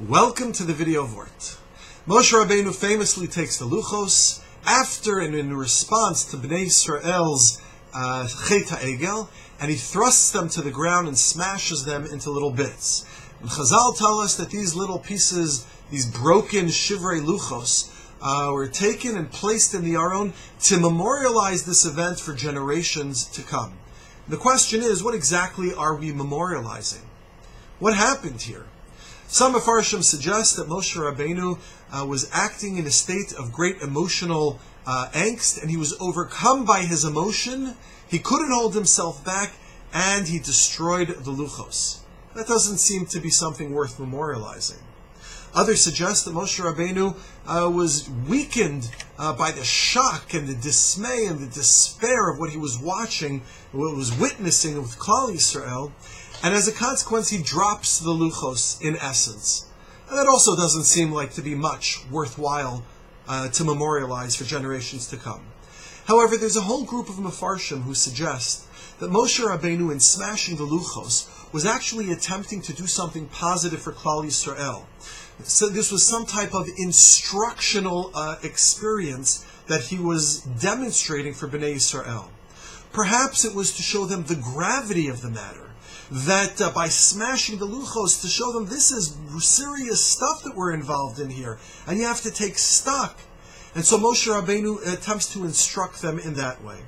Welcome to the video of Vort. Moshe Rabbeinu famously takes the luchos after and in response to Bnei Yisrael's Chet HaEgel, and he thrusts them to the ground and smashes them into little bits. And Chazal tell us that these little pieces, these broken shivrei luchos, were taken and placed in the Aron to memorialize this event for generations to come. The question is, what exactly are we memorializing? What happened here? Some Mefarshim suggest that Moshe Rabbeinu was acting in a state of great emotional angst, and he was overcome by his emotion. He couldn't hold himself back, and he destroyed the luchos. That doesn't seem to be something worth memorializing. Others suggest that Moshe Rabbeinu was weakened by the shock and the dismay and the despair of what he was watching, what he was witnessing with Klal Yisrael, and as a consequence he drops the luchos in essence. And that also doesn't seem like to be much worthwhile to memorialize for generations to come. However, there's a whole group of Mefarshim who suggest that Moshe Rabbeinu, in smashing the luchos, was actually attempting to do something positive for Klal Yisrael. So this was some type of instructional experience that he was demonstrating for Bnei Yisrael. Perhaps it was to show them the gravity of the matter, that by smashing the luchos, to show them this is serious stuff that we're involved in here, and you have to take stock. And so Moshe Rabbeinu attempts to instruct them in that way.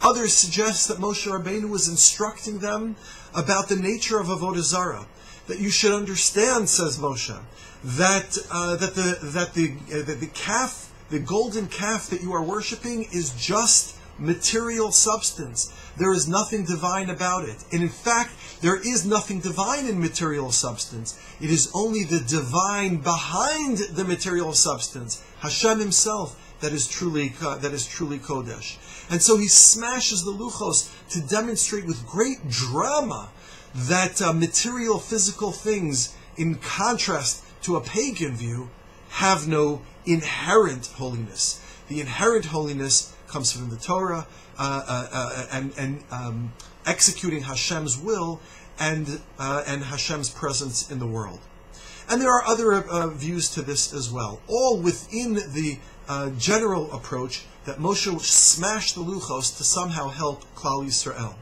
Others suggest that Moshe Rabbeinu was instructing them about the nature of Avodah Zarah, that you should understand, says Moshe, that the calf, the golden calf that you are worshiping, is just material substance. There is nothing divine about it. And in fact, there is nothing divine in material substance. It is only the divine behind the material substance, Hashem himself, that is truly Kodesh. And so he smashes the luchos to demonstrate with great drama that material, physical things, in contrast to a pagan view, have no inherent holiness. The inherent holiness comes from the Torah and executing Hashem's will and Hashem's presence in the world. And there are other views to this as well, all within the general approach that Moshe smashed the luchos to somehow help Klal Yisrael.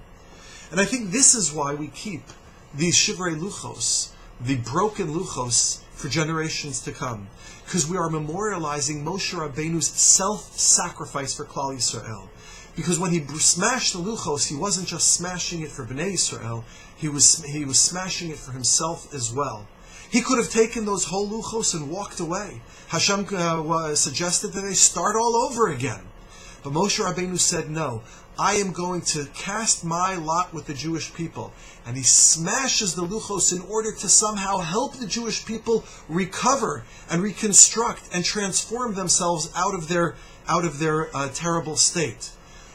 And I think this is why we keep these shivrei luchos, the broken luchos, for generations to come, because we are memorializing Moshe Rabbeinu's self-sacrifice for Klal Yisrael. Because when he smashed the luchos, he wasn't just smashing it for Bnei Yisrael, he was smashing it for himself as well. He could have taken those whole luchos and walked away. Hashem suggested that they start all over again. But Moshe Rabbeinu said, no, I am going to cast my lot with the Jewish people. And he smashes the luchos in order to somehow help the Jewish people recover and reconstruct and transform themselves out of their terrible state.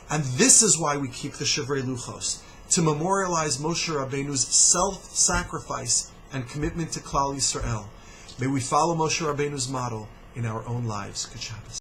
And this is why we keep the shivrei luchos, to memorialize Moshe Rabbeinu's self-sacrifice and commitment to Klal Yisrael. May we follow Moshe Rabbeinu's model in our own lives. Good Shabbos.